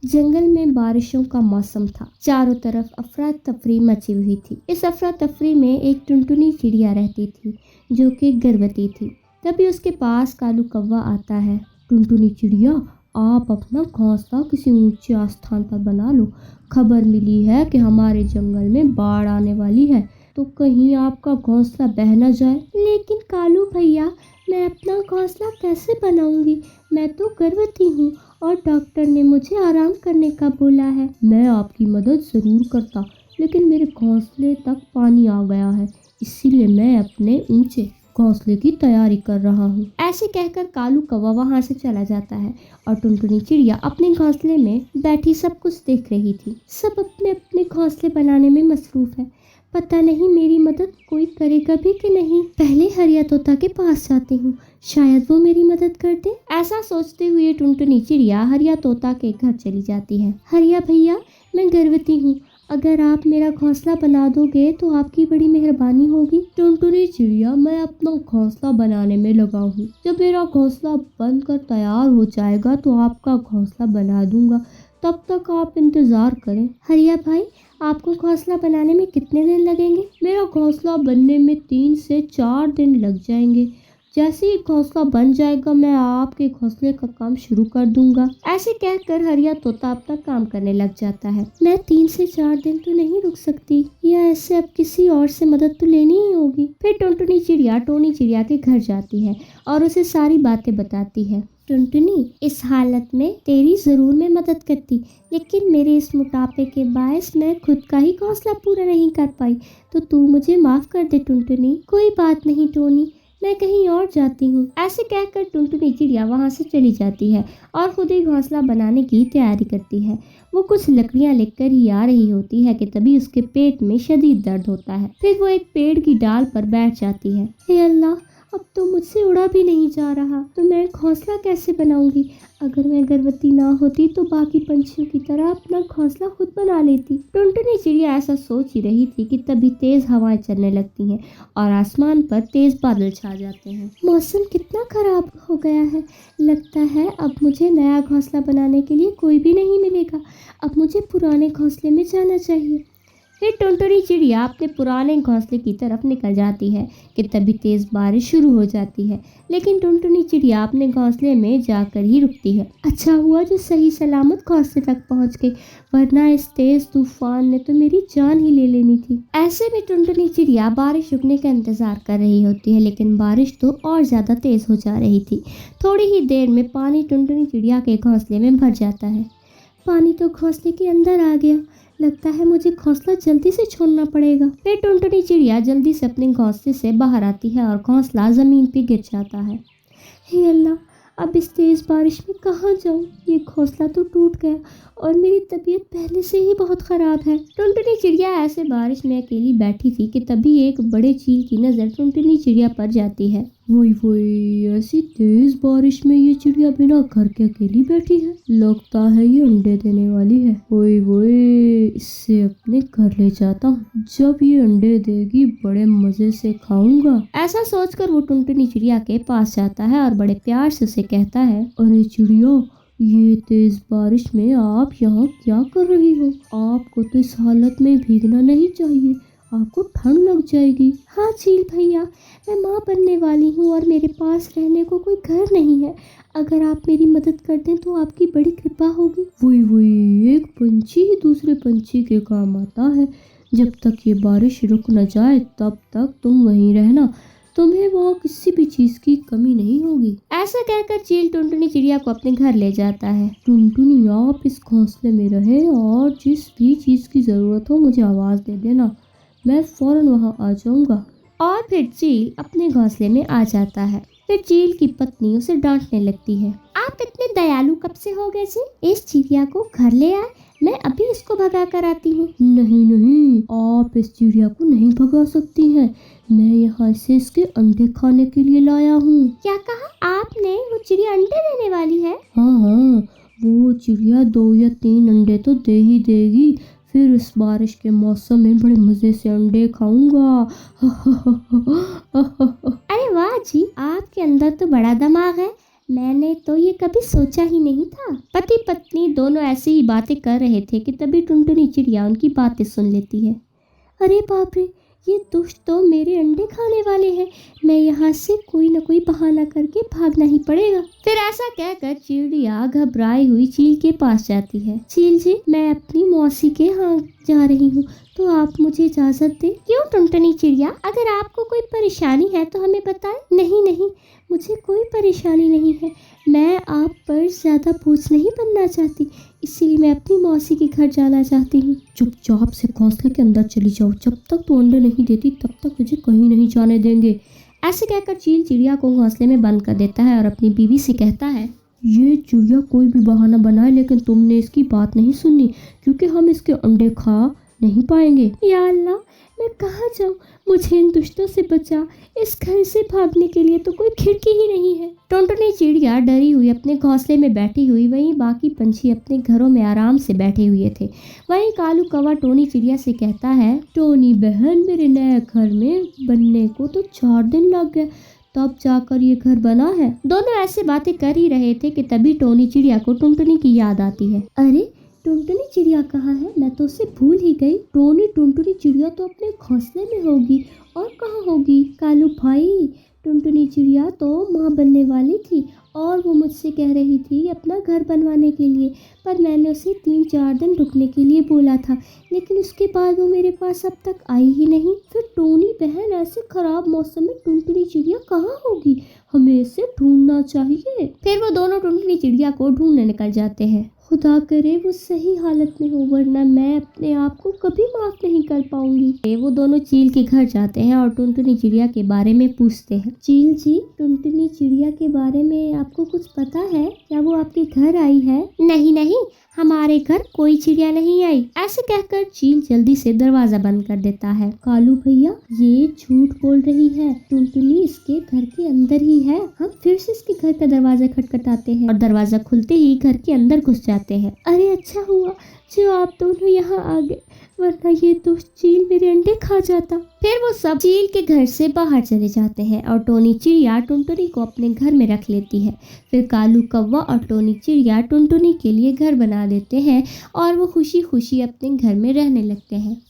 जंगल में बारिशों का मौसम था। चारों तरफ अफरा तफरी मची हुई थी। इस अफरा तफरी में एक टुनटुनी चिड़िया रहती थी जो कि गर्भवती थी। तभी उसके पास कालू कौवा आता है। टुनटुनी चिड़िया, आप अपना घोंसला किसी ऊंचे स्थान पर बना लो। खबर मिली है कि हमारे जंगल में बाढ़ आने वाली है, तो कहीं आपका घोंसला बह न जाए। लेकिन कालू भैया, मैं अपना घोंसला कैसे बनाऊंगी? मैं तो गर्भवती हूँ और डॉक्टर ने मुझे आराम करने का बोला है। मैं आपकी मदद ज़रूर करता, लेकिन मेरे घोंसले तक पानी आ गया है, इसीलिए मैं अपने ऊंचे घोंसले की तैयारी कर रहा हूँ। ऐसे कहकर कालू कौवा वहाँ से चला जाता है और टुनटुनी चिड़िया अपने घोंसले में बैठी सब कुछ देख रही थी। सब अपने अपने घोंसले बनाने में मसरूफ है। पता नहीं मेरी मदद कोई करेगा भी कि नहीं। पहले हरिया तोता के पास जाती हूँ, शायद वो मेरी मदद कर दे। ऐसा सोचते हुए टुनटुनी चिड़िया हरिया तोता के घर चली जाती है। हरिया भैया, मैं गर्भवती हूँ, अगर आप मेरा घोंसला बना दोगे तो आपकी बड़ी मेहरबानी होगी। टुनटुनी चिड़िया, मैं अपना घोंसला बनाने में लगा हूँ। जब मेरा घोंसला बनकर तैयार हो जाएगा तो आपका घोंसला बना दूंगा, तब तक आप इंतजार करें। हरिया भाई, आपको घोंसला बनाने में कितने दिन लगेंगे? मेरा घोंसला बनने में 3 से 4 दिन लग जाएंगे। जैसे ही घोंसला बन जाएगा मैं आपके घोंसले का काम शुरू कर दूंगा। ऐसे कहकर हरिया तोता अपना काम करने लग जाता है। मैं 3 से 4 दिन तो नहीं रुक सकती, या ऐसे अब किसी और से मदद तो लेनी ही होगी। फिर टुनटुनी चिड़िया टोनी चिड़िया के घर जाती है और उसे सारी बातें बताती है। टुनटुनी, इस हालत में तेरी जरूर मैं मदद करती, लेकिन मेरे इस मोटापे के बायस मैं खुद का ही घोंसला पूरा नहीं कर पाई, तो तू मुझे माफ कर दे टुनटुनी। कोई बात नहीं टोनी, मैं कहीं और जाती हूँ। ऐसे कहकर टुनटुनी चिड़िया वहाँ से चली जाती है और खुद ही घोंसला बनाने की तैयारी करती है। वो कुछ लकड़ियाँ लेकर ही आ रही होती है कि तभी उसके पेट में शदीद दर्द होता है। फिर वो एक पेड़ की डाल पर बैठ जाती है। हे अल्लाह, अब तो मुझसे उड़ा भी नहीं जा रहा, तो मैं घोंसला कैसे बनाऊंगी? अगर मैं गर्भवती ना होती तो बाकी पंछियों की तरह अपना घोंसला खुद बना लेती। टुनटुनी चिड़िया ऐसा सोच ही रही थी कि तभी तेज हवाएं चलने लगती हैं और आसमान पर तेज बादल छा जाते हैं। मौसम कितना खराब हो गया है। लगता है अब मुझे नया घोंसला बनाने के लिए कोई भी नहीं मिलेगा। अब मुझे पुराने घोंसले में जाना चाहिए। फिर टुनटुनी चिड़िया अपने पुराने घोंसले की तरफ निकल जाती है कि तभी तेज बारिश शुरू हो जाती है। लेकिन टुनटुनी चिड़िया अपने घोंसले में जाकर ही रुकती है। अच्छा हुआ जो सही सलामत घोंसले तक पहुंच गई, वरना इस तेज तूफान ने तो मेरी जान ही ले लेनी थी। ऐसे में टुनटुनी चिड़िया बारिश रुकने का इंतजार कर रही होती है, लेकिन बारिश तो और ज्यादा तेज हो जा रही थी। थोड़ी ही देर में पानी टुनटुनी चिड़िया के घोंसले में भर जाता है। पानी तो घोंसले के अंदर आ गया। लगता है मुझे घोंसला जल्दी से छोड़ना पड़ेगा। फिर टुनटुनी चिड़िया जल्दी से अपने घोंसले से बाहर आती है और घोंसला जमीन पे गिर जाता है। हे अल्लाह, अब इस तेज बारिश में कहाँ जाऊँ? ये घोंसला तो टूट गया और मेरी तबीयत पहले से ही बहुत ख़राब है। टुनटुनी चिड़िया ऐसे बारिश में अकेली बैठी थी कि तभी एक बड़े चील की नज़र टुनटुनी चिड़िया पर जाती है। वही वही, ऐसी तेज बारिश में ये चिड़िया बिना घर के अकेली बैठी है। लगता है ये अंडे देने वाली है। वही वही, इससे अपने घर ले जाता हूँ। जब ये अंडे देगी बड़े मजे से खाऊंगा। ऐसा सोचकर वो टुनटुनी चिड़िया के पास जाता है और बड़े प्यार से उसे कहता है, अरे चिड़िया, ये तेज बारिश में आप यहाँ क्या कर रही हो? आपको तो इस हालत में भीगना नहीं चाहिए, आपको ठंड लग जाएगी। हाँ चील भैया, मैं माँ बनने वाली हूँ और मेरे पास रहने को कोई घर नहीं है। अगर आप मेरी मदद कर दें तो आपकी बड़ी कृपा होगी। वही वही, एक पंछी ही दूसरे पंछी के काम आता है। जब तक ये बारिश रुक न जाए तब तक तुम वहीं रहना, तुम्हें वहाँ किसी भी चीज की कमी नहीं होगी। ऐसा कहकर चील टुनटुनी चिड़िया को अपने घर ले जाता है। टुनटुनी, आप इस घोंसले में रहे और जिस भी चीज की जरूरत हो मुझे आवाज दे देना, मैं फौरन वहाँ आ जाऊंगा। और फिर चील अपने घोंसले में आ जाता है। फिर चील की पत्नी उसे डांटने लगती है। आप इतने दयालु कब से हो गए जी? इस चिड़िया को घर ले आए, मैं अभी इसको भगा कर आती हूँ। नहीं नहीं, आप इस चिड़िया को नहीं भगा सकती हैं। मैं यहाँ से इसके अंडे खाने के लिए लाया हूँ। क्या कहा आपने? वो चिड़िया अंडे देने वाली है? हाँ हाँ, वो चिड़िया 2 या 3 अंडे तो दे ही देगी। फिर इस बारिश के मौसम में बड़े मजे से अंडे खाऊंगा। अरे वाह जी, आपके अंदर तो बड़ा दिमाग है। मैंने तो ये कभी सोचा ही नहीं था। पति पत्नी दोनों ऐसे ही बातें कर रहे थे कि तभी टुनटुनी चिड़िया उनकी बातें सुन लेती है। अरे बाप रे, ये दुष्ट तो मेरे अंडे खाने वाले हैं। मैं यहाँ से कोई न कोई बहाना करके भागना ही पड़ेगा। फिर ऐसा कहकर चिड़िया घबराई हुई चील के पास जाती है। चील जी, मैं अपनी मौसी के यहाँ जा रही हूँ, तो आप मुझे इजाजत दें। क्यों टुनटुनी चिड़िया, अगर आपको कोई परेशानी है तो हमें बताएं। नहीं नहीं, मुझे कोई परेशानी नहीं है। मैं आप पर ज़्यादा बोझ नहीं बनना चाहती, इसीलिए मैं अपनी मौसी के घर जाना चाहती हूँ। चुपचाप से घोंसले के अंदर चली जाओ। जब तक तू अंडे नहीं देती तब तक तुझे कहीं नहीं जाने देंगे। ऐसे कहकर चील चिड़िया को घोंसले में बंद कर देता है और अपनी बीवी से कहता है, ये चिड़िया कोई भी बहाना बनाए, लेकिन तुमने इसकी बात नहीं सुननी, क्योंकि हम इसके अंडे खा नहीं पाएंगे। या अल्लाह, मैं कहाँ जाऊँ? मुझे इन दुष्टों से बचा। इस घर से भागने के लिए तो कोई खिड़की ही नहीं है। टुनटुनी चिड़िया डरी हुई अपने घोंसले में बैठी हुई, वहीं बाकी पंछी अपने घरों में आराम से बैठे हुए थे। वहीं कालू कौवा टोनी चिड़िया से कहता है, टोनी बहन, मेरे नए घर में बनने को तो 4 दिन लग गए, तब जाकर ये घर बना है। दोनों ऐसे बातें कर ही रहे थे कि तभी टोनी चिड़िया को टुनटुनी की याद आती है। अरे, टुनटुनी चिड़िया कहाँ है? मैं तो उसे भूल ही गई। टुनटुनी चिड़िया तो अपने घोंसले में होगी, और कहाँ होगी? कालू भाई, टुनटुनी चिड़िया तो माँ बनने वाली थी और वो मुझसे कह रही थी अपना घर बनवाने के लिए, पर मैंने उसे 3-4 दिन रुकने के लिए बोला था, लेकिन उसके बाद वो मेरे पास अब तक आई ही नहीं। फिर टोनी बहन, ऐसे खराब मौसम में टुनटुनी चिड़िया कहाँ होगी? हमें इसे ढूंढना चाहिए। फिर वो दोनों टुनटुनी चिड़िया को ढूंढने निकल जाते हैं। खुदा करे वो सही हालत में हो, वरना मैं अपने आप को कभी माफ नहीं कर पाऊंगी। वो दोनों चील के घर जाते हैं और टुनटुनी चिड़िया के बारे में पूछते हैं। चील जी, टुनटुनी चिड़िया के बारे में आपको कुछ पता है? क्या वो आपके घर आई है? नहीं नहीं, हमारे घर कोई चिड़िया नहीं आई। ऐसे कहकर चील जल्दी से दरवाजा बंद कर देता है। कालू भैया, ये झूठ बोल रही है। टुनटुनी इसके घर के अंदर ही है। हम फिर से इसके घर का दरवाजा खटखटाते हैं और दरवाजा खुलते ही घर के अंदर घुस जाते हैं। अरे अच्छा हुआ जो आप दोनों यहाँ आ गए, वरना ये दुष्ट चील मेरे अंडे खा जाता। फिर वो सब चील के घर से बाहर चले जाते हैं और टोनी चिड़िया टुनटुनी को अपने घर में रख लेती है। फिर कालू कौवा और टोनी चिड़िया टुनटुनी के लिए घर बना देते हैं और वो खुशी खुशी अपने घर में रहने लगते हैं।